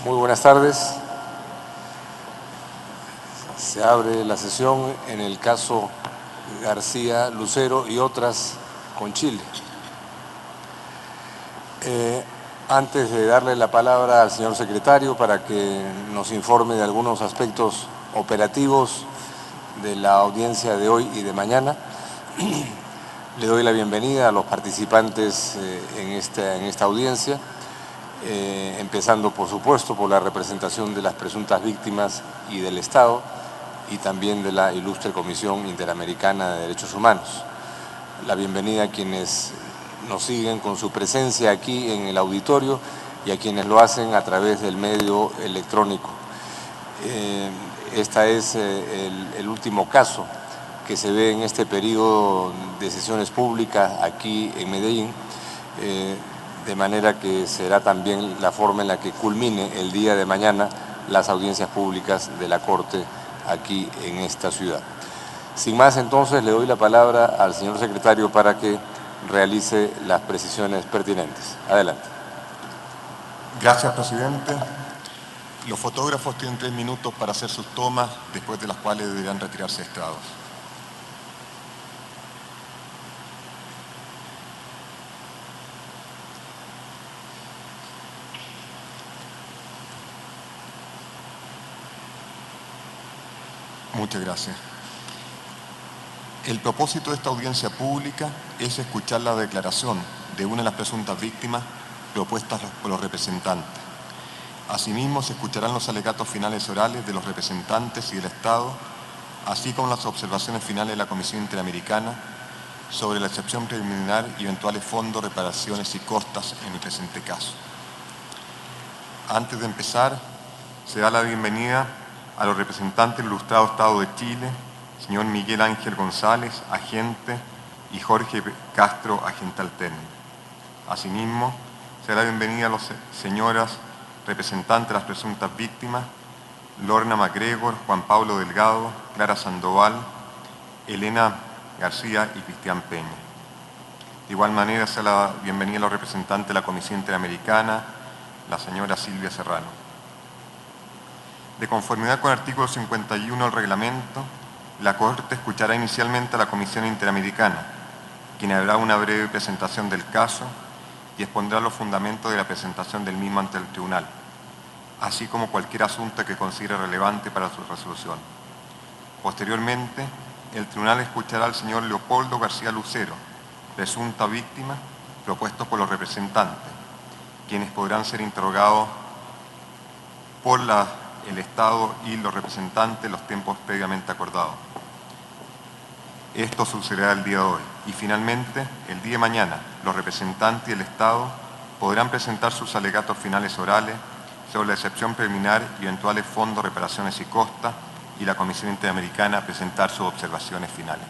Muy buenas tardes. Se abre la sesión en el caso García Lucero y otras con Chile. Antes de darle la palabra al señor secretario para que nos informe de algunos aspectos operativos de la audiencia de hoy y de mañana, le doy la bienvenida a los participantes en esta audiencia, empezando por supuesto por la representación de las presuntas víctimas y del Estado, y también de la ilustre Comisión Interamericana de Derechos Humanos. La bienvenida a quienes nos siguen con su presencia aquí en el auditorio y a quienes lo hacen a través del medio electrónico. Este es el último caso que se ve en este periodo de sesiones públicas aquí en Medellín, de manera que será también la forma en la que culmine el día de mañana las audiencias públicas de la Corte aquí en esta ciudad. Sin más, entonces, le doy la palabra al señor secretario para que realice las precisiones pertinentes. Adelante. Gracias, presidente. Los fotógrafos tienen 3 minutos para hacer sus tomas, después de las cuales deberán retirarse estrados. Muchas gracias. El propósito de esta audiencia pública es escuchar la declaración de una de las presuntas víctimas propuestas por los representantes. Asimismo, se escucharán los alegatos finales orales de los representantes y del Estado, así como las observaciones finales de la Comisión Interamericana sobre la excepción preliminar y eventuales fondos, reparaciones y costas en el presente caso. Antes de empezar, se da la bienvenida a los representantes del ilustrado Estado de Chile, señor Miguel Ángel González, agente, y Jorge Castro, agente alterno. Asimismo, se da la bienvenida a las señoras representantes de las presuntas víctimas, Lorna MacGregor, Juan Pablo Delgado, Clara Sandoval, Elena García y Cristian Peña. De igual manera, se da la bienvenida a los representantes de la Comisión Interamericana, la señora Silvia Serrano. De conformidad con el artículo 51 del reglamento, la Corte escuchará inicialmente a la Comisión Interamericana, quien hará una breve presentación del caso y expondrá los fundamentos de la presentación del mismo ante el tribunal, así como cualquier asunto que considere relevante para su resolución. Posteriormente, el tribunal escuchará al señor Leopoldo García Lucero, presunta víctima, propuesto por los representantes, quienes podrán ser interrogados por el Estado y los representantes los tiempos previamente acordados. Esto sucederá el día de hoy. Y finalmente, el día de mañana, los representantes y el Estado podrán presentar sus alegatos finales orales sobre la excepción preliminar y eventuales fondos, reparaciones y costas, y la Comisión Interamericana presentar sus observaciones finales.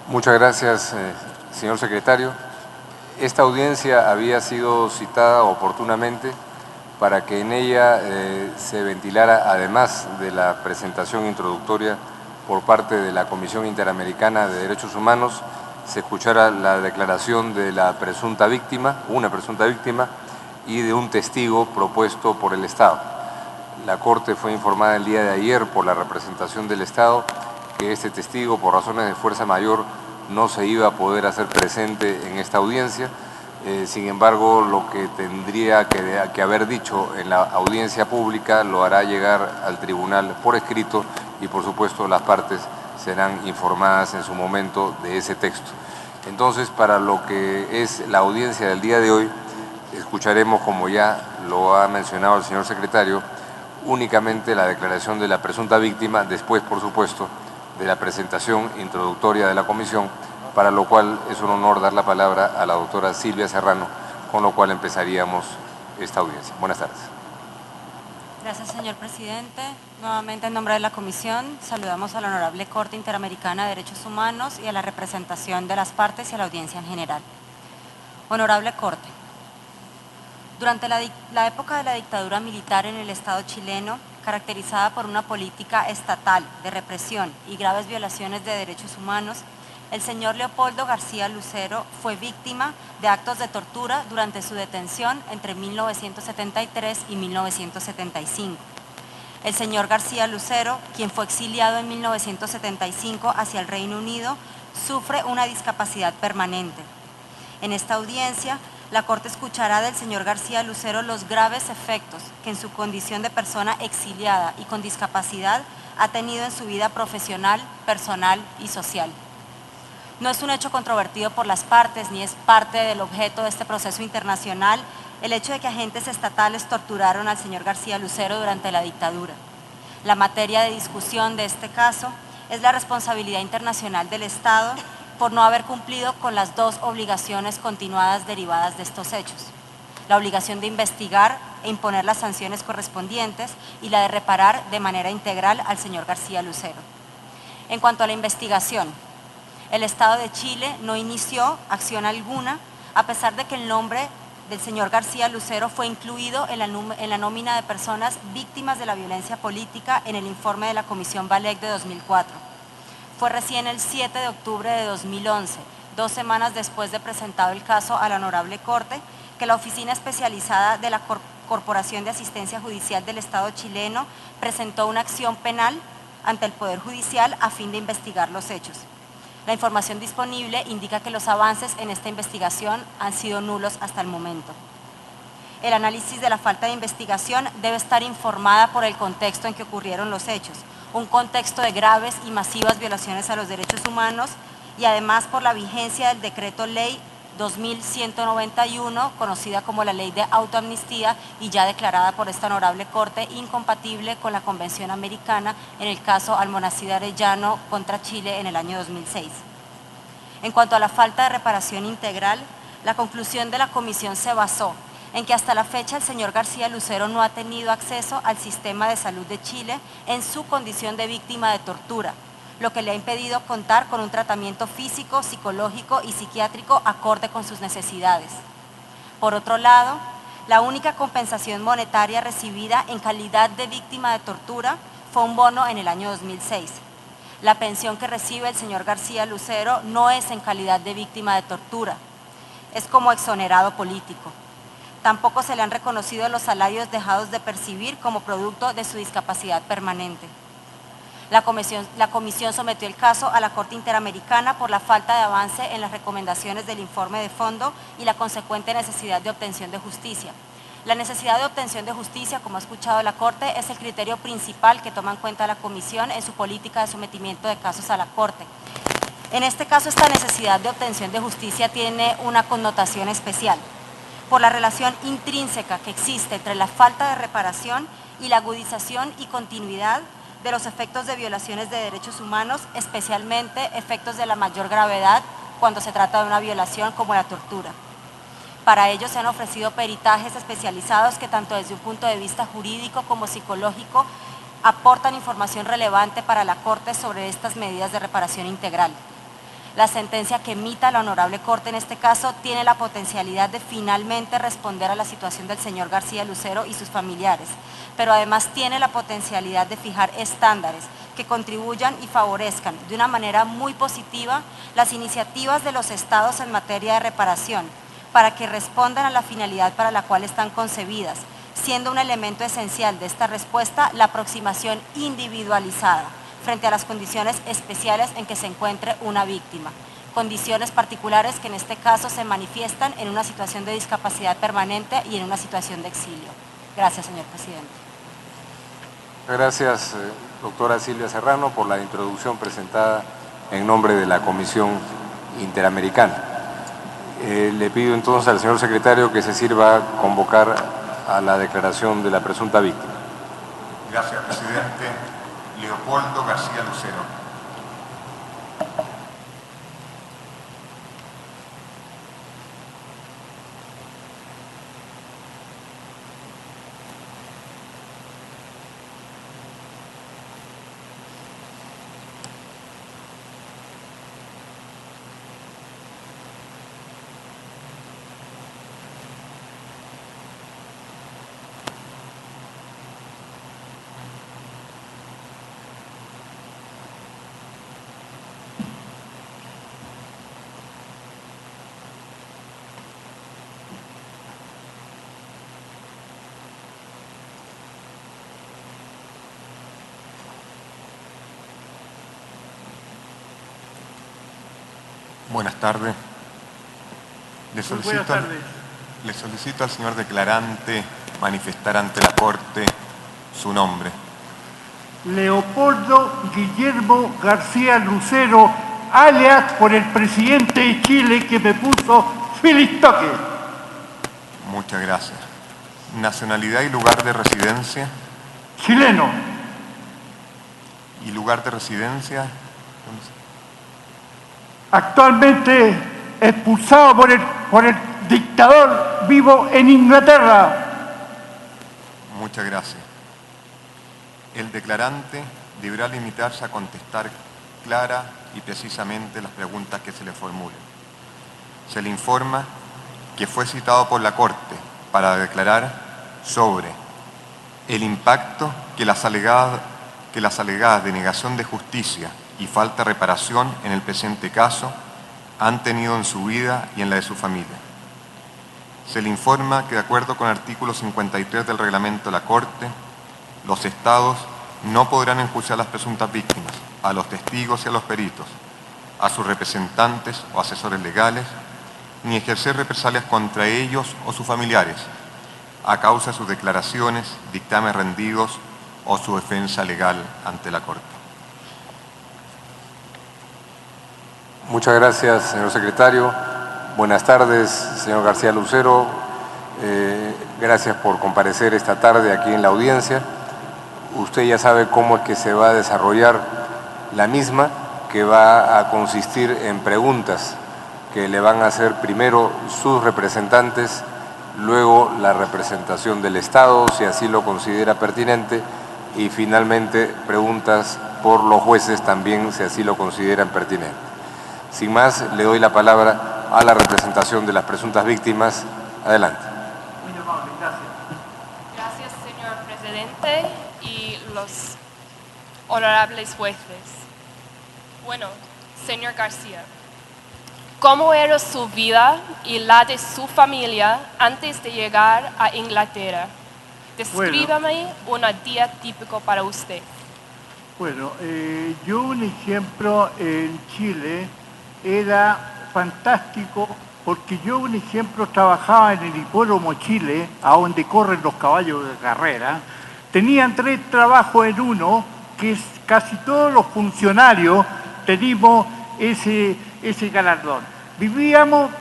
Muchas gracias, señor secretario. Esta audiencia había sido citada oportunamente para que en ella se ventilara, además de la presentación introductoria por parte de la Comisión Interamericana de Derechos Humanos, se escuchara la declaración de la presunta víctima, una presunta víctima, y de un testigo propuesto por el Estado. La Corte fue informada el día de ayer por la representación del Estado que este testigo, por razones de fuerza mayor, no se iba a poder hacer presente en esta audiencia. Sin embargo, lo que tendría que haber dicho en la audiencia pública lo hará llegar al tribunal por escrito y, por supuesto, las partes serán informadas en su momento de ese texto. Entonces, para lo que es la audiencia del día de hoy, escucharemos, como ya lo ha mencionado el señor secretario, únicamente la declaración de la presunta víctima, después, por supuesto, de la presentación introductoria de la comisión, para lo cual es un honor dar la palabra a la doctora Silvia Serrano, con lo cual empezaríamos esta audiencia. Buenas tardes. Gracias, señor presidente. Nuevamente, en nombre de la comisión, saludamos a la Honorable Corte Interamericana de Derechos Humanos y a la representación de las partes y a la audiencia en general. Honorable Corte, durante la época de la dictadura militar en el Estado chileno, caracterizada por una política estatal de represión y graves violaciones de derechos humanos, El señor Leopoldo García Lucero fue víctima de actos de tortura durante su detención entre 1973 y 1975. El señor García Lucero, quien fue exiliado en 1975 hacia el Reino Unido, sufre una discapacidad permanente. En esta audiencia, la Corte escuchará del señor García Lucero los graves efectos que en su condición de persona exiliada y con discapacidad ha tenido en su vida profesional, personal y social. No es un hecho controvertido por las partes ni es parte del objeto de este proceso internacional el hecho de que agentes estatales torturaron al señor García Lucero durante la dictadura. La materia de discusión de este caso es la responsabilidad internacional del Estado por no haber cumplido con las dos obligaciones continuadas derivadas de estos hechos: la obligación de investigar e imponer las sanciones correspondientes y la de reparar de manera integral al señor García Lucero. En cuanto a la investigación, el Estado de Chile no inició acción alguna, a pesar de que el nombre del señor García Lucero fue incluido en la nómina de personas víctimas de la violencia política en el informe de la Comisión Valech de 2004. Fue recién el 7 de octubre de 2011, 2 semanas después de presentado el caso a la Honorable Corte, que la Oficina Especializada de la Corporación de Asistencia Judicial del Estado chileno presentó una acción penal ante el Poder Judicial a fin de investigar los hechos. La información disponible indica que los avances en esta investigación han sido nulos hasta el momento. El análisis de la falta de investigación debe estar informada por el contexto en que ocurrieron los hechos, un contexto de graves y masivas violaciones a los derechos humanos y además por la vigencia del Decreto Ley 2191, conocida como la Ley de Autoamnistía y ya declarada por esta Honorable Corte incompatible con la Convención Americana en el caso Almonacid Arellano contra Chile en el año 2006. En cuanto a la falta de reparación integral, la conclusión de la comisión se basó en que hasta la fecha el señor García Lucero no ha tenido acceso al sistema de salud de Chile en su condición de víctima de tortura, lo que le ha impedido contar con un tratamiento físico, psicológico y psiquiátrico acorde con sus necesidades. Por otro lado, la única compensación monetaria recibida en calidad de víctima de tortura fue un bono en el año 2006. La pensión que recibe el señor García Lucero no es en calidad de víctima de tortura, es como exonerado político. Tampoco se le han reconocido los salarios dejados de percibir como producto de su discapacidad permanente. La comisión sometió el caso a la Corte Interamericana por la falta de avance en las recomendaciones del informe de fondo y la consecuente necesidad de obtención de justicia. La necesidad de obtención de justicia, como ha escuchado la Corte, es el criterio principal que toma en cuenta la comisión en su política de sometimiento de casos a la Corte. En este caso, esta necesidad de obtención de justicia tiene una connotación especial por la relación intrínseca que existe entre la falta de reparación y la agudización y continuidad de los efectos de violaciones de derechos humanos, especialmente efectos de la mayor gravedad cuando se trata de una violación como la tortura. Para ello se han ofrecido peritajes especializados que tanto desde un punto de vista jurídico como psicológico aportan información relevante para la Corte sobre estas medidas de reparación integral. La sentencia que emita la Honorable Corte en este caso tiene la potencialidad de finalmente responder a la situación del señor García Lucero y sus familiares, pero además tiene la potencialidad de fijar estándares que contribuyan y favorezcan de una manera muy positiva las iniciativas de los estados en materia de reparación, para que respondan a la finalidad para la cual están concebidas, siendo un elemento esencial de esta respuesta la aproximación individualizada frente a las condiciones especiales en que se encuentre una víctima, condiciones particulares que en este caso se manifiestan en una situación de discapacidad permanente y en una situación de exilio. Gracias, señor presidente. Gracias, doctora Silvia Serrano, por la introducción presentada en nombre de la Comisión Interamericana. Le pido entonces al señor secretario que se sirva a convocar a la declaración de la presunta víctima. Gracias, presidente. Leopoldo García Lucero. Buenas tardes. Le solicito al señor declarante manifestar ante la Corte su nombre. Leopoldo Guillermo García Lucero, alias por el presidente de Chile que me puso Filistoque. Muchas gracias. Nacionalidad y lugar de residencia. Chileno. ¿Y lugar de residencia? Actualmente expulsado por el dictador, vivo en Inglaterra. Muchas gracias. El declarante deberá limitarse a contestar clara y precisamente las preguntas que se le formulen. Se le informa que fue citado por la Corte para declarar sobre el impacto que las alegadas denegación de justicia y falta de reparación en el presente caso han tenido en su vida y en la de su familia. Se le informa que de acuerdo con el artículo 53 del reglamento de la Corte, los estados no podrán enjuiciar a las presuntas víctimas, a los testigos y a los peritos, a sus representantes o asesores legales, ni ejercer represalias contra ellos o sus familiares, a causa de sus declaraciones, dictámenes rendidos o su defensa legal ante la Corte. Muchas gracias, señor secretario. Buenas tardes, señor García Lucero. Gracias por comparecer esta tarde aquí en la audiencia. Usted ya sabe cómo es que se va a desarrollar la misma, que va a consistir en preguntas que le van a hacer primero sus representantes, luego la representación del Estado, si así lo considera pertinente, y finalmente preguntas por los jueces también, si así lo consideran pertinente. Sin más, le doy la palabra a la representación de las presuntas víctimas. Adelante. Muy amable, gracias. Gracias, señor presidente y los honorables jueces. Bueno, señor García, ¿cómo era su vida y la de su familia antes de llegar a Inglaterra? Descríbame un día típico para usted. Bueno, yo un ejemplo en Chile era fantástico porque yo un ejemplo trabajaba en el hipódromo Chile, a donde corren los caballos de carrera. Tenían 3 trabajos en uno, que es casi todos los funcionarios tenemos ese galardón. Vivíamos,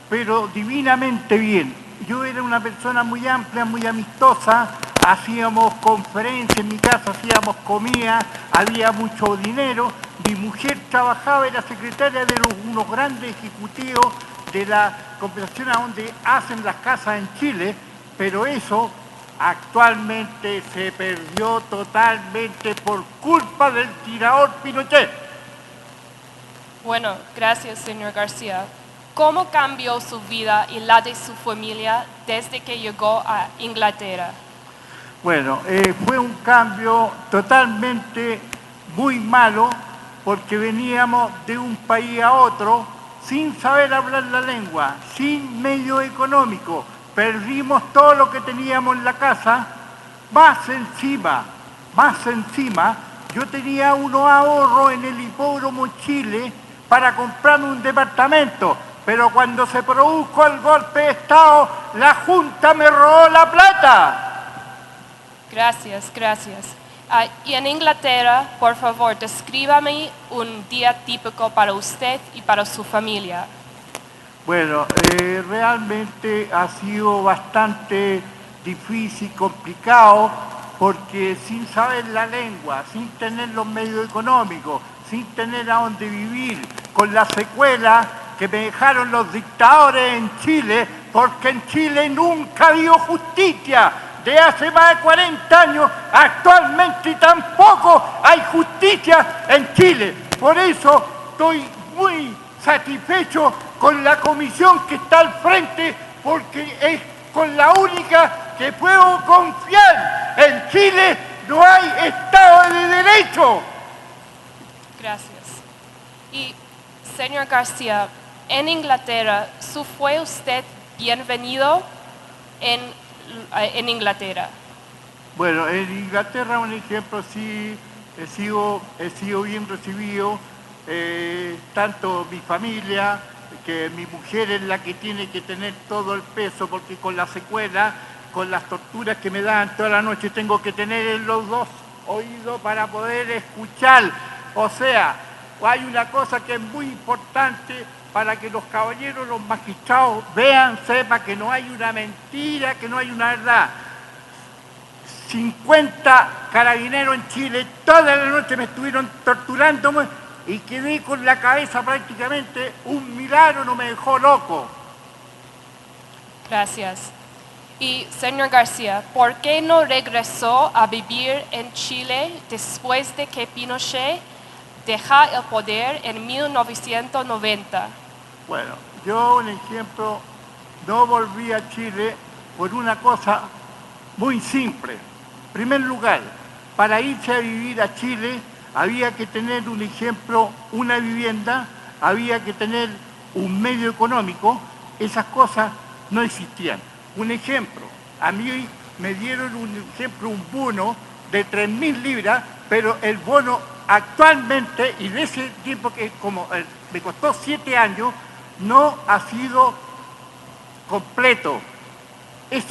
pero divinamente bien. Yo era una persona muy amplia, muy amistosa, hacíamos conferencias en mi casa, hacíamos comida, había mucho dinero. Mi mujer trabajaba, era secretaria de unos grandes ejecutivos de la conversación a donde hacen las casas en Chile, pero eso actualmente se perdió totalmente por culpa del tirador Pinochet. Bueno, gracias, señor García. ¿Cómo cambió su vida y la de su familia desde que llegó a Inglaterra? Bueno, fue un cambio totalmente muy malo porque veníamos de un país a otro sin saber hablar la lengua, sin medio económico. Perdimos todo lo que teníamos en la casa, más encima, yo tenía unos ahorros en el hipódromo Chile para comprarme un departamento, pero cuando se produjo el golpe de Estado, la Junta me robó la plata. Gracias. Y en Inglaterra, por favor, descríbame un día típico para usted y para su familia. Bueno, realmente ha sido bastante difícil, complicado, porque sin saber la lengua, sin tener los medios económicos, sin tener a dónde vivir, con la secuela que me dejaron los dictadores en Chile, porque en Chile nunca ha habido justicia. De hace más de 40 años, actualmente tampoco hay justicia en Chile. Por eso estoy muy satisfecho con la comisión que está al frente, porque es con la única que puedo confiar. En Chile no hay Estado de Derecho. Gracias. Y, señor García, en Inglaterra, ¿fue usted bienvenido en Inglaterra? Bueno, en Inglaterra, un ejemplo, sí, he sido bien recibido. tanto mi familia, que mi mujer es la que tiene que tener todo el peso, porque con la secuela, con las torturas que me dan toda la noche, tengo que tener en los dos oídos para poder escuchar. O sea, hay una cosa que es muy importante para que los caballeros, los magistrados vean, sepan que no hay una mentira, que no hay una verdad. 50 carabineros en Chile, toda la noche me estuvieron torturando y quedé con la cabeza prácticamente, un milagro no me dejó loco. Gracias. Y señor García, ¿por qué no regresó a vivir en Chile después de que Pinochet deja el poder en 1990? Bueno, yo, un ejemplo, no volví a Chile por una cosa muy simple. En primer lugar, para irse a vivir a Chile había que tener, un ejemplo, una vivienda, había que tener un medio económico, esas cosas no existían. Un ejemplo, a mí me dieron un bono de 3.000 libras, pero el bono actualmente, y de ese tiempo que me costó 7 años, no ha sido completo. Es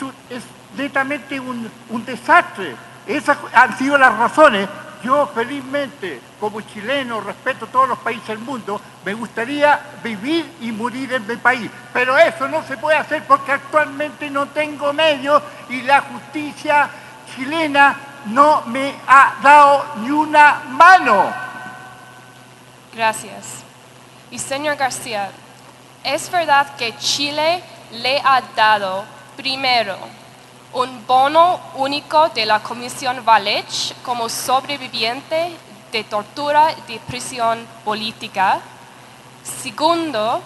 netamente un desastre. Esas han sido las razones. Yo felizmente, como chileno, respeto a todos los países del mundo, me gustaría vivir y morir en mi país. Pero eso no se puede hacer porque actualmente no tengo medios y la justicia chilena no me ha dado ni una mano. Gracias. Y señor García, ¿es verdad que Chile le ha dado primero un bono único de la Comisión Valech como sobreviviente de tortura de prisión política? Segundo,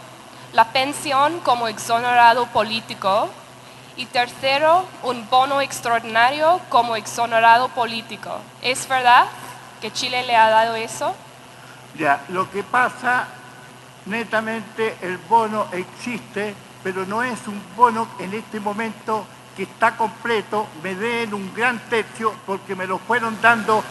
la pensión como exonerado político. Y tercero, un bono extraordinario como exonerado político. ¿Es verdad que Chile le ha dado eso? Ya, lo que pasa, netamente el bono existe, pero no es un bono en este momento que está completo, me den un gran tercio porque me lo fueron dando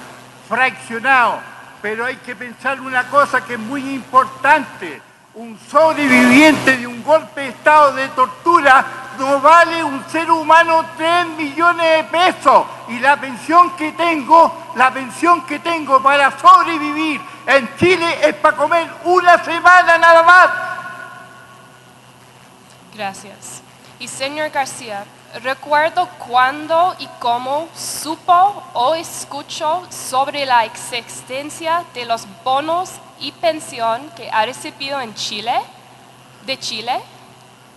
fraccionado. Pero hay que pensar una cosa que es muy importante. Un sobreviviente de un golpe de estado de tortura no vale un ser humano 3 millones de pesos. Y la pensión que tengo para sobrevivir en Chile es para comer una semana nada más. Gracias. Y señor García, recuerdo cuándo y cómo supo o escuchó sobre la existencia de los bonos y pensión que ha recibido en Chile, de Chile.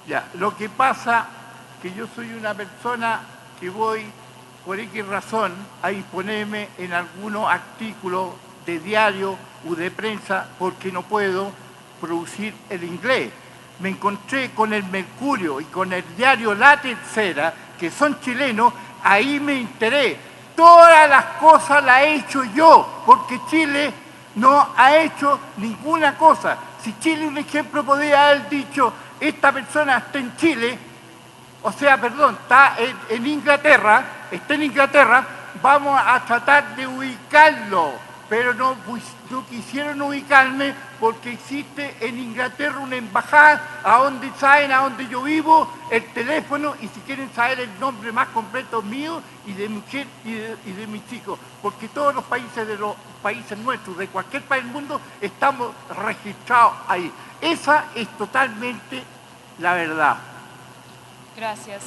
Ya, lo que pasa que yo soy una persona que voy por X razón a imponerme en algunos artículos de diario o de prensa porque no puedo producir el inglés. Me encontré con el Mercurio y con el diario La Tercera, que son chilenos, ahí me enteré. Todas las cosas las he hecho yo, porque Chile no ha hecho ninguna cosa. Si Chile, un ejemplo, podría haber dicho, esta persona está en Chile, está en Inglaterra, vamos a tratar de ubicarlo. Pero no quisieron ubicarme porque existe en Inglaterra una embajada saben a dónde yo vivo, el teléfono y si quieren saber el nombre más completo mío y de mi mujer y de mis chicos. Porque todos los países nuestros, de cualquier país del mundo, estamos registrados ahí. Esa es totalmente la verdad. Gracias.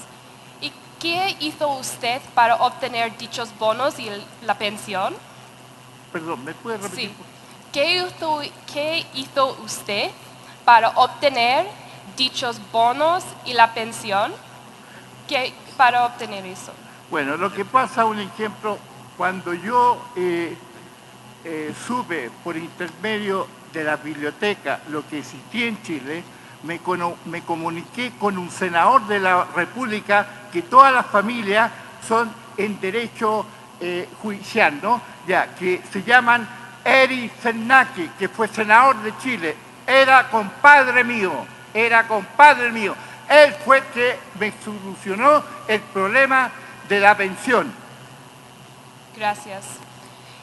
¿Y qué hizo usted para obtener dichos bonos y la pensión? Perdón, ¿me puede repetir? Sí. ¿Qué hizo usted para obtener dichos bonos y la pensión? Para obtener eso? Bueno, lo que pasa, un ejemplo, cuando yo supe por intermedio de la biblioteca lo que existía en Chile, me comuniqué con un senador de la República que todas las familias son en derecho judicial, ¿no? Ya, que se llaman Eri Cernaki, que fue senador de Chile, era compadre mío. Él fue el que me solucionó el problema de la pensión. Gracias.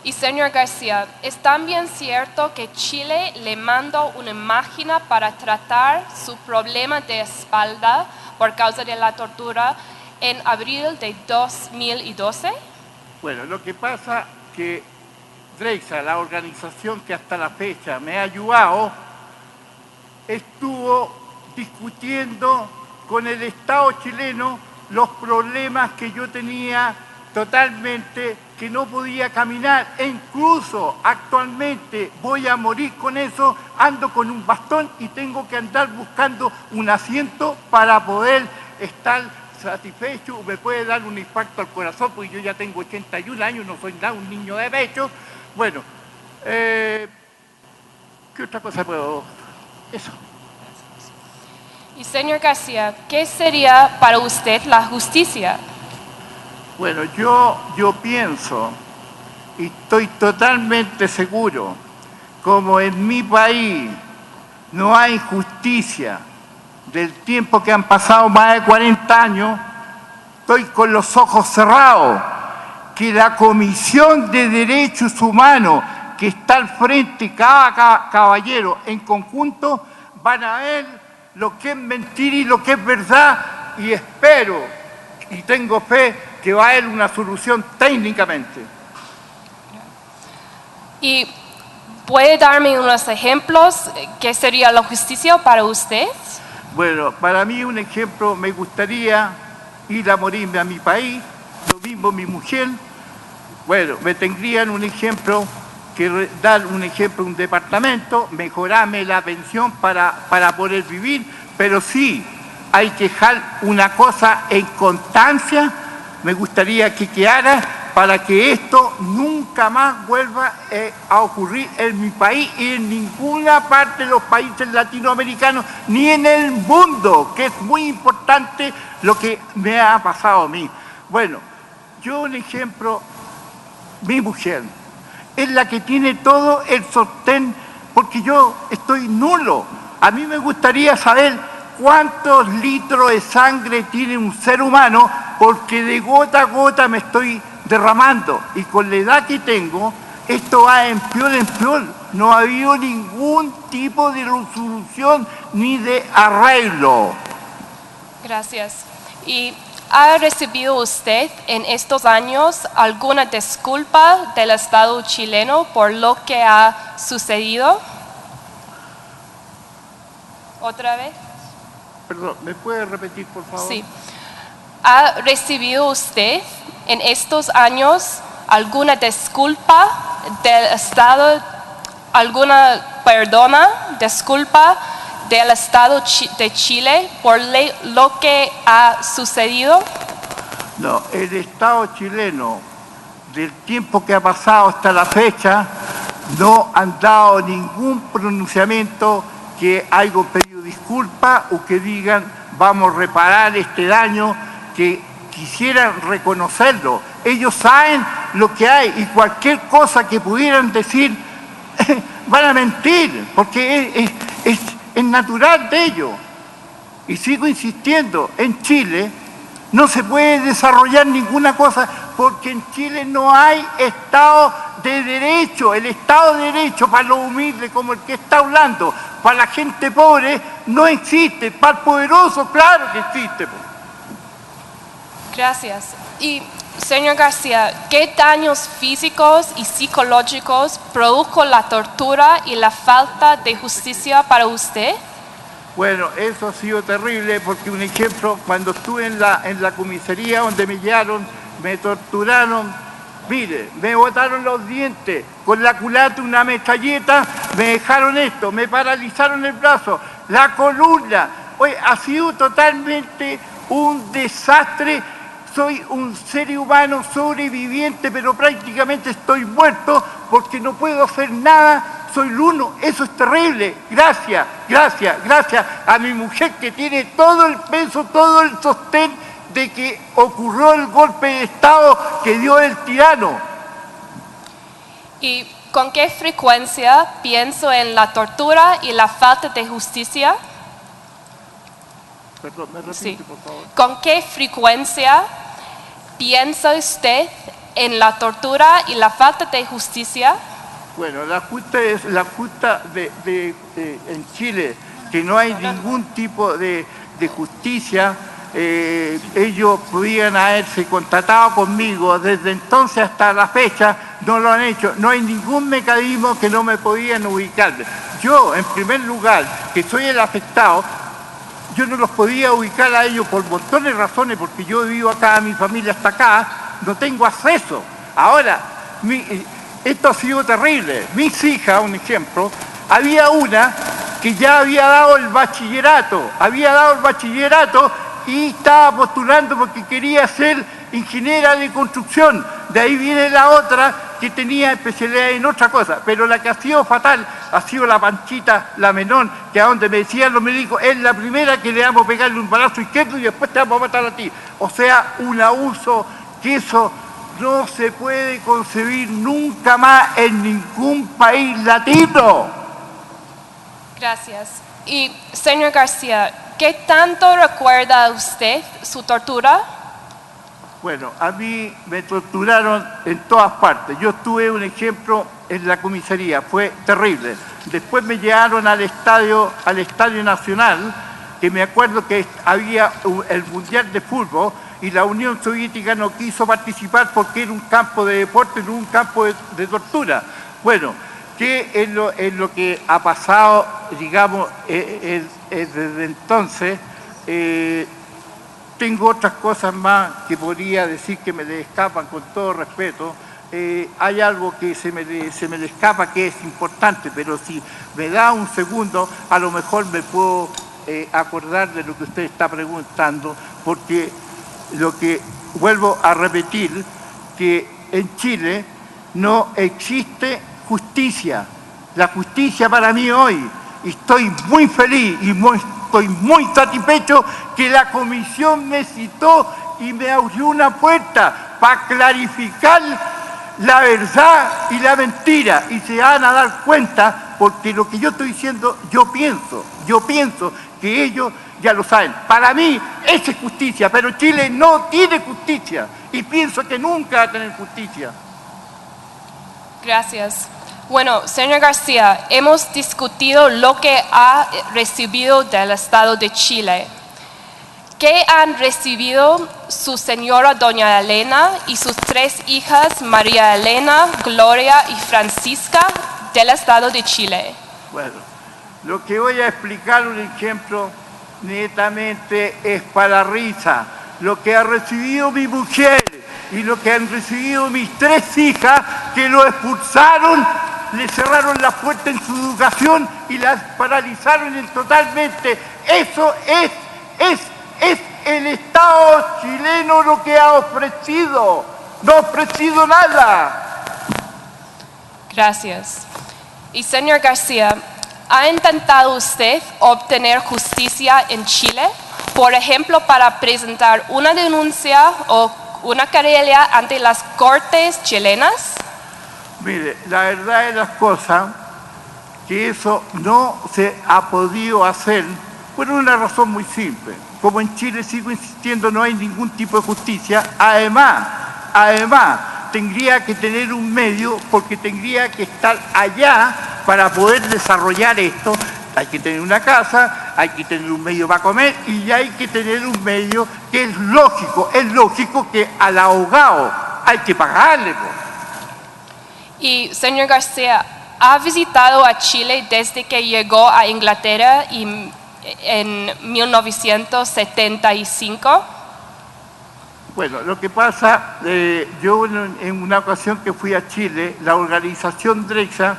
Y señor García, ¿es también cierto que Chile le mandó una máquina para tratar su problema de espalda por causa de la tortura en abril de 2012? Bueno, lo que pasa que Dreisa, la organización que hasta la fecha me ha ayudado, estuvo discutiendo con el Estado chileno los problemas que yo tenía totalmente, que no podía caminar, e incluso actualmente voy a morir con eso, ando con un bastón y tengo que andar buscando un asiento para poder estar satisfecho. Me puede dar un infarto al corazón porque yo ya tengo 81 años, no soy nada un niño de pecho. Bueno, ¿qué otra cosa puedo? Eso. Y señor García, ¿qué sería para usted la justicia? Bueno, yo pienso y estoy totalmente seguro, como en mi país no hay justicia del tiempo que han pasado más de 40 años, estoy con los ojos cerrados, que la Comisión de Derechos Humanos que está al frente, cada caballero en conjunto, van a ver lo que es mentira y lo que es verdad, y espero y tengo fe que va a haber una solución técnicamente. ¿Y puede darme unos ejemplos? ¿Qué sería la justicia para usted? Bueno, para mí un ejemplo, me gustaría ir a morirme a mi país, lo mismo mi mujer. Bueno, me tendrían un ejemplo, que dar un ejemplo, un departamento, mejorarme la pensión para poder vivir, pero sí hay que dejar una cosa en constancia. Me gustaría que quedara para que esto nunca más vuelva a ocurrir en mi país y en ninguna parte de los países latinoamericanos, ni en el mundo, que es muy importante lo que me ha pasado a mí. Bueno, yo un ejemplo, mi mujer es la que tiene todo el sostén, porque yo estoy nulo. A mí me gustaría saber cuántos litros de sangre tiene un ser humano, porque de gota a gota me estoy derramando, y con la edad que tengo, esto va en peor. No ha habido ningún tipo de resolución ni de arreglo. Gracias. ¿Y ha recibido usted en estos años alguna disculpa del Estado chileno por lo que ha sucedido? ¿Otra vez? Perdón, ¿me puede repetir, por favor? Sí. ¿Ha recibido usted en estos años alguna disculpa del Estado, disculpa del Estado de Chile por lo que ha sucedido? No, el Estado chileno, del tiempo que ha pasado hasta la fecha, no han dado ningún pronunciamiento que hayan pedido disculpas o que digan vamos a reparar este daño, que quisieran reconocerlo. Ellos saben lo que hay y cualquier cosa que pudieran decir van a mentir, porque es natural de ellos. Y sigo insistiendo, en Chile no se puede desarrollar ninguna cosa porque en Chile no hay Estado de Derecho. El Estado de Derecho para los humildes, como el que está hablando, para la gente pobre, no existe. Para el poderoso, claro que existe. Gracias. Y, señor García, ¿qué daños físicos y psicológicos produjo la tortura y la falta de justicia para usted? Bueno, eso ha sido terrible porque, un ejemplo, cuando estuve en la comisaría donde me llevaron, me torturaron, mire, me botaron los dientes, con la culata una metralleta, me dejaron esto, me paralizaron el brazo, la columna. Oye, ha sido totalmente un desastre. Soy un ser humano sobreviviente, pero prácticamente estoy muerto porque no puedo hacer nada. Soy el uno, eso es terrible. Gracias a mi mujer que tiene todo el peso, todo el sostén de que ocurrió el golpe de Estado que dio el tirano. ¿Y con qué frecuencia pienso en la tortura y la falta de justicia? Perdón, me repite, Sí. por favor. ¿Con qué frecuencia piensa usted en la tortura y la falta de justicia? Bueno, la justa en Chile, que no hay ningún tipo de justicia. Ellos podían haberse contratado conmigo desde entonces hasta la fecha, no lo han hecho. No hay ningún mecanismo que no me podían ubicar. Yo, en primer lugar, que soy el afectado, yo no los podía ubicar a ellos por montones de razones, porque yo vivo acá, mi familia está acá, no tengo acceso. Ahora, esto ha sido terrible. Mis hijas, un ejemplo, había una que ya había dado el bachillerato, y estaba postulando porque quería ser ingeniera de construcción. De ahí viene la otra que tenía especialidad en otra cosa. Pero la que ha sido fatal ha sido la Panchita, la menor, que a donde me decían los médicos, es la primera que le vamos a pegarle un balazo izquierdo y después te vamos a matar a ti. O sea, un abuso que eso no se puede concebir nunca más en ningún país latino. Gracias. Y, señor García, ¿qué tanto recuerda usted su tortura? Bueno, a mí me torturaron en todas partes. Yo estuve, un ejemplo, en la comisaría, fue terrible. Después me llevaron al Estadio Nacional, que me acuerdo que había el Mundial de Fútbol y la Unión Soviética no quiso participar porque era un campo de deporte, no un campo de tortura. Bueno, que es lo que ha pasado, digamos, desde entonces. Tengo otras cosas más que podría decir que me le escapan con todo respeto. Hay algo que se me le escapa que es importante, pero si me da un segundo, a lo mejor me puedo acordar de lo que usted está preguntando, porque lo que vuelvo a repetir, que en Chile no existe justicia. La justicia para mí hoy, y estoy muy feliz y estoy muy satisfecho que la comisión me citó y me abrió una puerta para clarificar la verdad y la mentira, y se van a dar cuenta, porque lo que yo estoy diciendo, yo pienso que ellos ya lo saben. Para mí esa es justicia, pero Chile no tiene justicia y pienso que nunca va a tener justicia. Gracias. Bueno, señor García, hemos discutido lo que ha recibido del Estado de Chile. ¿Qué han recibido su señora doña Elena y sus 3 hijas, María Elena, Gloria y Francisca, del Estado de Chile? Bueno, lo que voy a explicar, un ejemplo, netamente es para risa. Lo que ha recibido mi mujer y lo que han recibido mis 3 hijas, que lo expulsaron, le cerraron la puerta en su educación y las paralizaron totalmente. Eso es el Estado chileno lo que ha ofrecido. No ha ofrecido nada. Gracias. Y señor García, ¿ha intentado usted obtener justicia en Chile? Por ejemplo, para presentar una denuncia o una querella ante las cortes chilenas. Mire, la verdad de las cosas, que eso no se ha podido hacer por una razón muy simple. Como en Chile, sigo insistiendo, no hay ningún tipo de justicia. Además, tendría que tener un medio, porque tendría que estar allá para poder desarrollar esto. Hay que tener una casa, hay que tener un medio para comer y hay que tener un medio que es lógico que al abogado hay que pagarle. Y señor García, ¿ha visitado a Chile desde que llegó a Inglaterra en 1975? Bueno, lo que pasa, yo en una ocasión que fui a Chile, la organización Drexa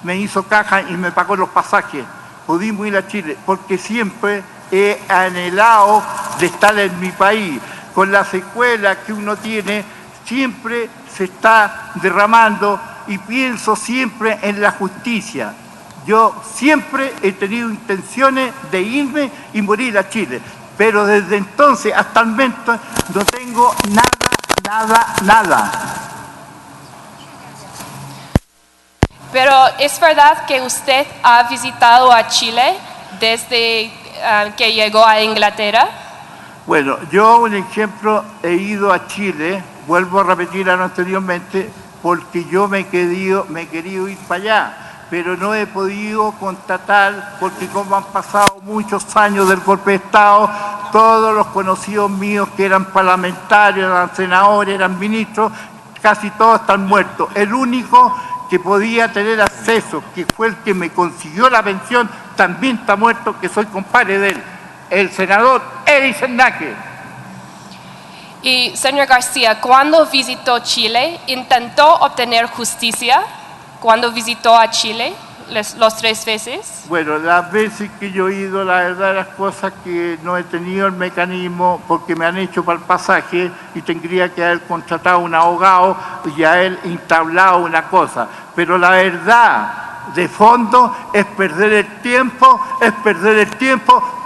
me hizo caja y me pagó los pasajes. Pudimos ir a Chile, porque siempre he anhelado de estar en mi país. Con la secuela que uno tiene, siempre se está derramando y pienso siempre en la justicia. Yo siempre he tenido intenciones de irme y morir a Chile, pero desde entonces hasta el momento no tengo nada. Pero ¿es verdad que usted ha visitado a Chile desde que llegó a Inglaterra? Bueno, yo, un ejemplo, he ido a Chile, vuelvo a repetir anteriormente, porque yo me he querido ir para allá, pero no he podido contratar, porque como han pasado muchos años del golpe de Estado, todos los conocidos míos que eran parlamentarios, eran senadores, eran ministros, casi todos están muertos. El único que podía tener acceso, que fue el que me consiguió la pensión, también está muerto, que soy compadre de él, el senador Edison Náquez. Y, señor García, cuando visitó Chile, ¿intentó obtener justicia cuando visitó a Chile los 3 veces? Bueno, las veces que yo he ido, la verdad, las cosas que no he tenido el mecanismo, porque me han hecho para el pasaje y tendría que haber contratado un abogado y haber entablado una cosa. Pero la verdad, de fondo, es perder el tiempo,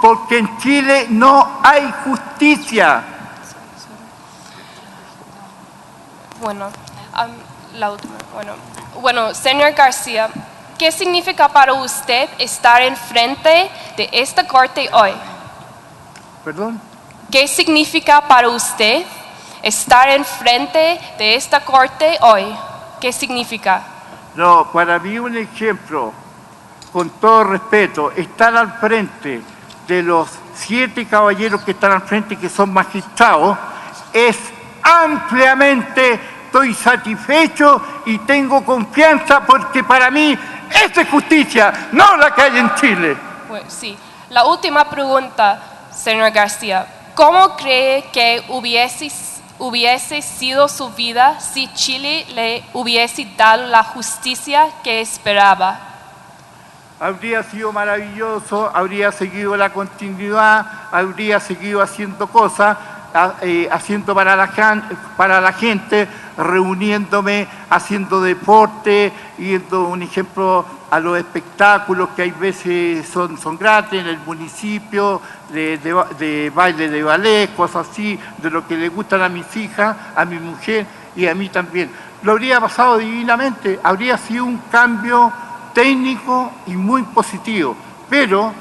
porque en Chile no hay justicia. Bueno, la última. Bueno, señor García, ¿qué significa para usted estar enfrente de esta corte hoy? ¿Perdón? ¿Qué significa para usted estar enfrente de esta corte hoy? ¿Qué significa? No, para mí un ejemplo, con todo respeto, estar al frente de los 7 caballeros que están al frente, que son magistrados, es ampliamente, estoy satisfecho y tengo confianza, porque para mí esa es justicia, no la que hay en Chile. Pues sí. La última pregunta, señor García. ¿Cómo cree que hubiese sido su vida si Chile le hubiese dado la justicia que esperaba? Habría sido maravilloso, habría seguido la continuidad, habría seguido haciendo cosas, haciendo para la gente, reuniéndome, haciendo deporte, yendo, un ejemplo, a los espectáculos que hay veces son gratis en el municipio, de baile de ballet, cosas así, de lo que le gustan a mis hijas, a mi mujer y a mí también. Lo habría pasado divinamente, habría sido un cambio técnico y muy positivo, pero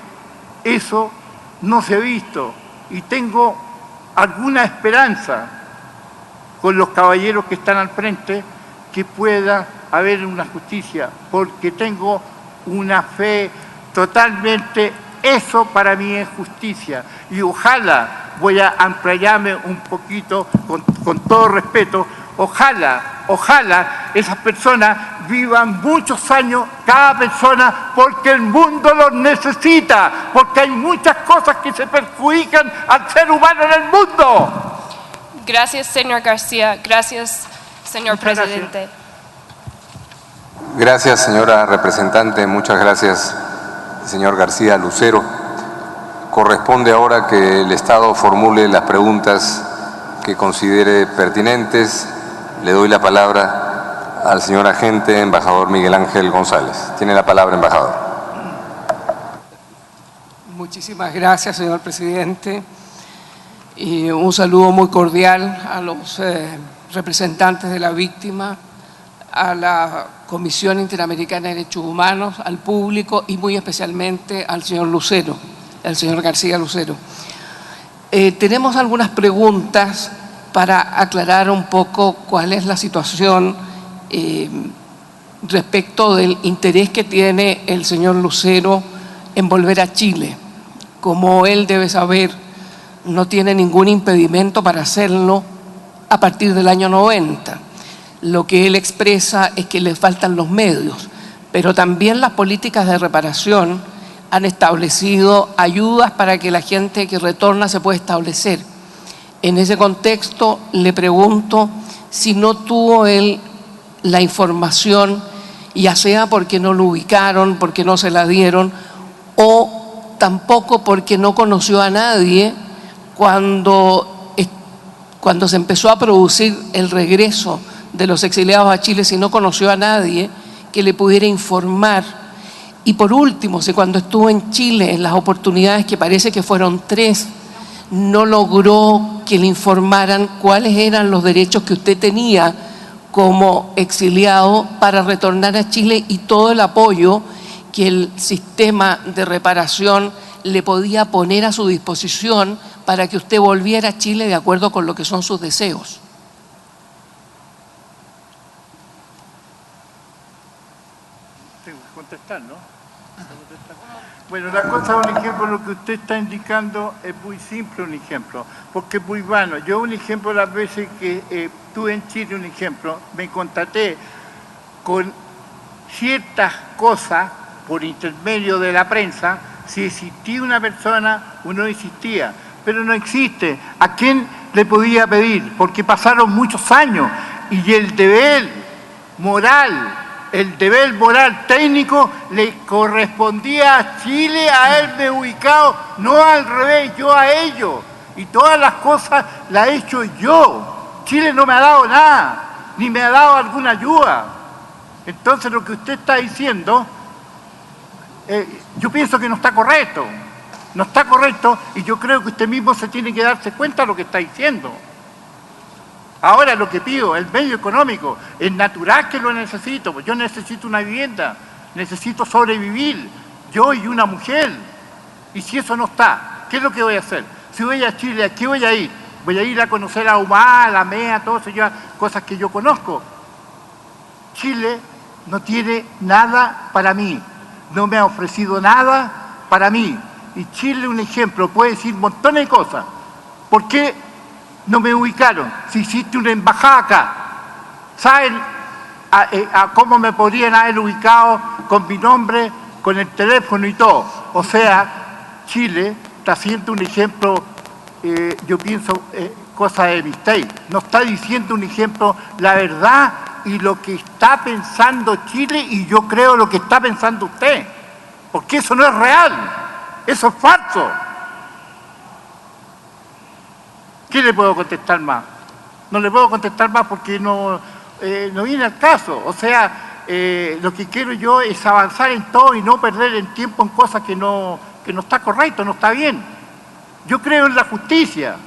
eso no se ha visto y tengo alguna esperanza con los caballeros que están al frente que pueda haber una justicia, porque tengo una fe totalmente, eso para mí es justicia. Y ojalá, voy a ampliarme un poquito con todo respeto, ojalá esas personas vivan muchos años, cada persona, porque el mundo los necesita, porque hay muchas cosas que se perjudican al ser humano en el mundo. Gracias, señor García. Gracias, señor Muchas presidente. Gracias, señora representante. Muchas gracias, señor García Lucero. Corresponde ahora que el Estado formule las preguntas que considere pertinentes. Le doy la palabra al señor agente embajador Miguel Ángel González. Tiene la palabra, embajador. Muchísimas gracias, señor presidente. Y un saludo muy cordial a los representantes de la víctima, a la Comisión Interamericana de Derechos Humanos, al público y muy especialmente al señor Lucero, al señor García Lucero. Tenemos algunas preguntas para aclarar un poco cuál es la situación respecto del interés que tiene el señor Lucero en volver a Chile. Como él debe saber, no tiene ningún impedimento para hacerlo a partir del año 90. Lo que él expresa es que le faltan los medios, pero también las políticas de reparación han establecido ayudas para que la gente que retorna se pueda establecer. En ese contexto, le pregunto si no tuvo él la información, ya sea porque no lo ubicaron, porque no se la dieron, o tampoco porque no conoció a nadie cuando se empezó a producir el regreso de los exiliados a Chile, si no conoció a nadie que le pudiera informar. Y por último, si cuando estuvo en Chile, en las oportunidades que parece que fueron 3, no logró que le informaran cuáles eran los derechos que usted tenía como exiliado para retornar a Chile y todo el apoyo que el sistema de reparación le podía poner a su disposición para que usted volviera a Chile de acuerdo con lo que son sus deseos. Bueno, la cosa, un ejemplo, lo que usted está indicando es muy simple, un ejemplo, porque es muy vano. Yo, un ejemplo, las veces que estuve en Chile, un ejemplo, me contacté con ciertas cosas por intermedio de la prensa, si existía una persona o no existía, pero no existe. ¿A quién le podía pedir? Porque pasaron muchos años y el deber moral técnico le correspondía a Chile haberme ubicado, no al revés, yo a ellos. Y todas las cosas las he hecho yo. Chile no me ha dado nada, ni me ha dado alguna ayuda. Entonces lo que usted está diciendo, yo pienso que no está correcto. No está correcto y yo creo que usted mismo se tiene que darse cuenta de lo que está diciendo. Ahora lo que pido, el medio económico, es natural que lo necesito, pues yo necesito una vivienda, necesito sobrevivir, yo y una mujer. Y si eso no está, ¿qué es lo que voy a hacer? Si voy a Chile, ¿a qué voy a ir? Voy a ir a conocer a Humá, a la MEA, todas esas cosas que yo conozco. Chile no tiene nada para mí, no me ha ofrecido nada para mí. Y Chile, un ejemplo, puede decir montones de cosas. ¿Por qué no me ubicaron? Si existe una embajada acá, ¿saben a cómo me podrían haber ubicado con mi nombre, con el teléfono y todo? O sea, Chile está haciendo un ejemplo, yo pienso, cosa de mistake. No está diciendo un ejemplo la verdad y lo que está pensando Chile y yo creo lo que está pensando usted. Porque eso no es real, eso es falso. ¿Qué le puedo contestar más? No le puedo contestar más porque no viene al caso. O sea, lo que quiero yo es avanzar en todo y no perder el tiempo en cosas que no está correcto, no está bien. Yo creo en la justicia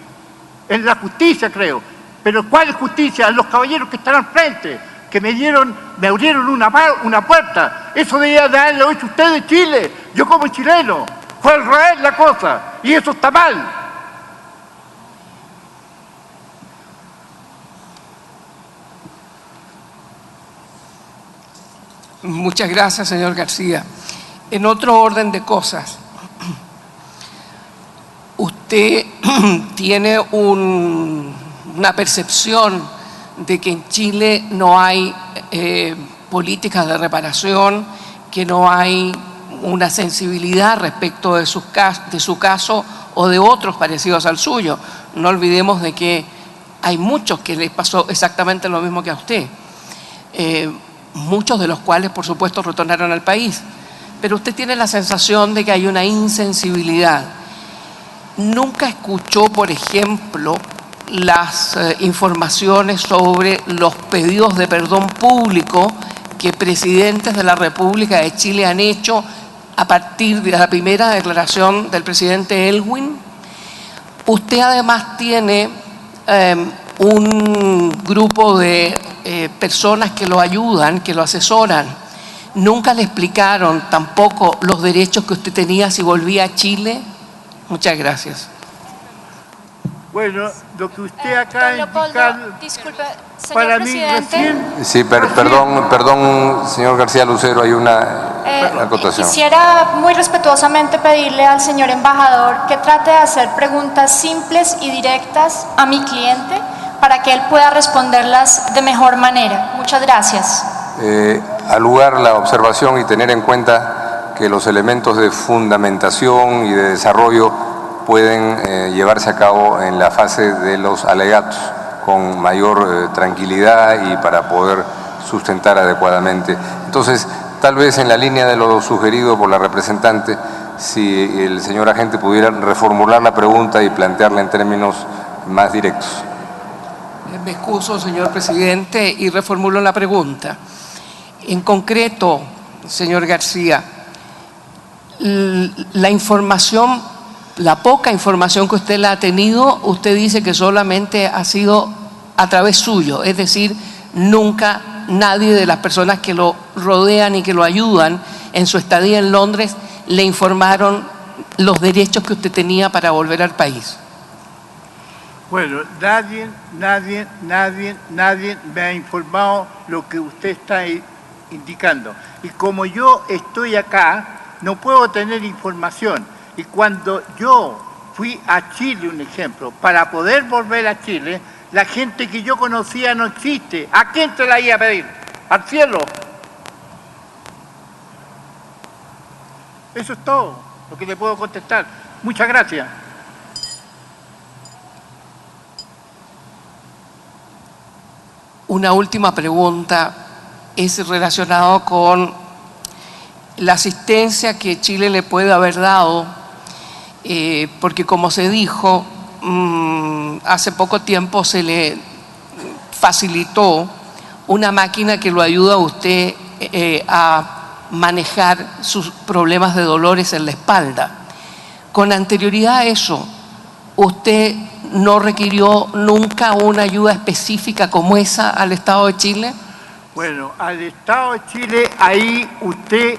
creo. Pero ¿cuál es justicia? Los caballeros que están al frente, que me abrieron una puerta. Eso debía de haberlo hecho usted de Chile. Yo como chileno. Fue al revés la cosa. Y eso está mal. Muchas gracias, señor García. En otro orden de cosas, usted tiene una percepción de que en Chile no hay políticas de reparación, que no hay una sensibilidad respecto de su caso o de otros parecidos al suyo. No olvidemos de que hay muchos que les pasó exactamente lo mismo que a usted. Muchos de los cuales, por supuesto, retornaron al país. Pero usted tiene la sensación de que hay una insensibilidad. Nunca escuchó, por ejemplo, las informaciones sobre los pedidos de perdón público que presidentes de la República de Chile han hecho a partir de la primera declaración del presidente Elwin. Usted además tiene un grupo de personas que lo ayudan, que lo asesoran. Nunca le explicaron tampoco los derechos que usted tenía si volvía a Chile. Muchas gracias. Bueno, lo que usted acaba de indicar, disculpe, señor para mí presidente. recién... Sí, perdón, señor García Lucero, hay una acotación. Quisiera muy respetuosamente pedirle al señor embajador que trate de hacer preguntas simples y directas a mi cliente para que él pueda responderlas de mejor manera. Muchas gracias. Al lugar la observación y tener en cuenta que los elementos de fundamentación y de desarrollo pueden llevarse a cabo en la fase de los alegatos con mayor tranquilidad y para poder sustentar adecuadamente. Entonces, tal vez en la línea de lo sugerido por la representante, si el señor agente pudiera reformular la pregunta y plantearla en términos más directos. Me excuso, señor presidente, y reformulo la pregunta. En concreto, señor García, la información, la poca información que usted la ha tenido, usted dice que solamente ha sido a través suyo, es decir, nunca nadie de las personas que lo rodean y que lo ayudan en su estadía en Londres le informaron los derechos que usted tenía para volver al país. Bueno, nadie me ha informado lo que usted está indicando. Y como yo estoy acá, no puedo tener información. Y cuando yo fui a Chile, un ejemplo, para poder volver a Chile, la gente que yo conocía no existe. ¿A quién te la iba a pedir? ¿Al cielo? Eso es todo lo que le puedo contestar. Muchas gracias. Una última pregunta es relacionado con la asistencia que Chile le puede haber dado, porque como se dijo, hace poco tiempo se le facilitó una máquina que lo ayuda a usted a manejar sus problemas de dolores en la espalda. Con anterioridad a eso, ¿usted no requirió nunca una ayuda específica como esa al Estado de Chile? Bueno, al Estado de Chile, ahí usted,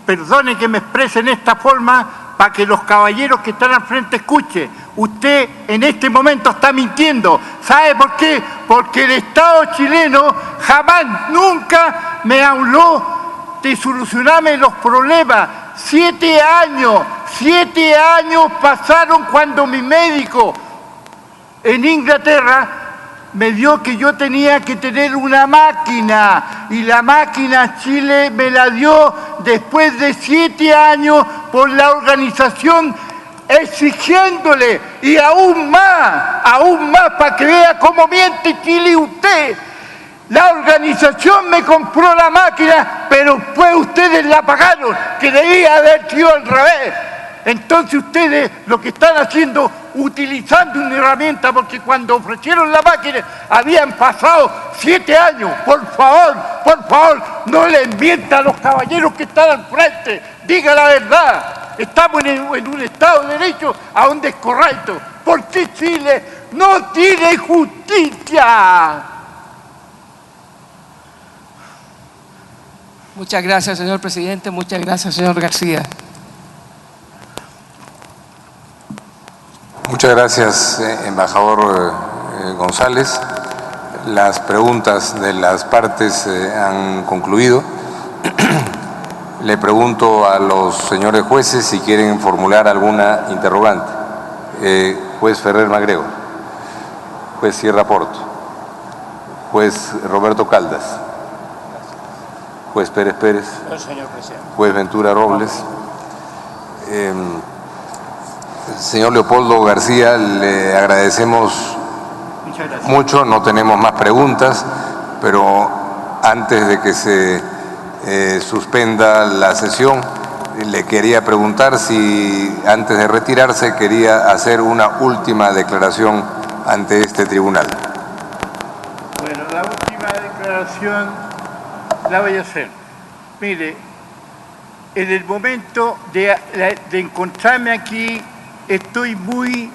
perdone que me exprese en esta forma, para que los caballeros que están al frente escuchen. Usted en este momento está mintiendo. ¿Sabe por qué? Porque el Estado chileno jamás, nunca me habló de solucionarme los problemas. 7 años pasaron cuando mi médico en Inglaterra me dio que yo tenía que tener una máquina, y la máquina Chile me la dio después de 7 años por la organización exigiéndole, y aún más, para que vea cómo miente Chile y usted. La organización me compró la máquina, pero después ustedes la pagaron, que debía haber sido al revés. Entonces ustedes lo que están haciendo, utilizando una herramienta, porque cuando ofrecieron la máquina habían pasado 7 años. Por favor, no le mientan a los caballeros que están al frente. Diga la verdad. Estamos en un Estado de Derecho a donde es correcto. ¿Por qué Chile no tiene justicia? Muchas gracias, señor presidente. Muchas gracias, señor García. Muchas gracias, embajador González. Las preguntas de las partes han concluido. Le pregunto a los señores jueces si quieren formular alguna interrogante. Juez Ferrer Magrego, juez Sierra Porto, juez Roberto Caldas, juez Pérez Pérez, juez Ventura Robles. Señor Leopoldo García, le agradecemos mucho, no tenemos más preguntas, pero antes de que se suspenda la sesión, le quería preguntar si antes de retirarse quería hacer una última declaración ante este tribunal. Bueno, la última declaración la voy a hacer. Mire, en el momento de encontrarme aquí, estoy muy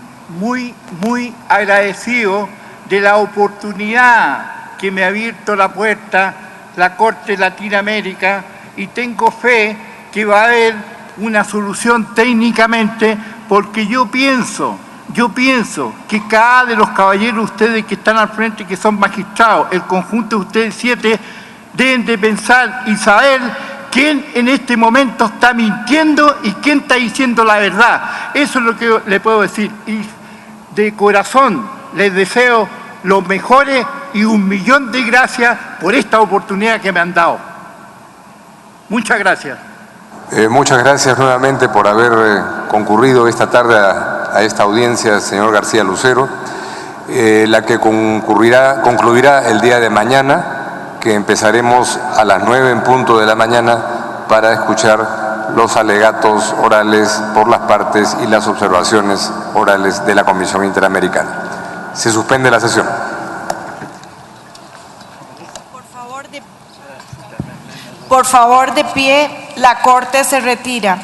agradecido de la oportunidad que me ha abierto la puerta la Corte de Latinoamérica, y tengo fe que va a haber una solución técnicamente, porque yo pienso que cada de los caballeros, ustedes que están al frente, que son magistrados, el conjunto de ustedes 7, deben de pensar y saber quién en este momento está mintiendo y quién está diciendo la verdad. Eso es lo que le puedo decir. Y de corazón les deseo los mejores y 1.000.000 de gracias por esta oportunidad que me han dado. Muchas gracias. Muchas gracias nuevamente por haber concurrido esta tarde a esta audiencia, señor García Lucero, la que concluirá el día de mañana, que empezaremos a las 9 en punto de la mañana para escuchar los alegatos orales por las partes y las observaciones orales de la Comisión Interamericana. Se suspende la sesión. Por favor, de pie, la Corte se retira.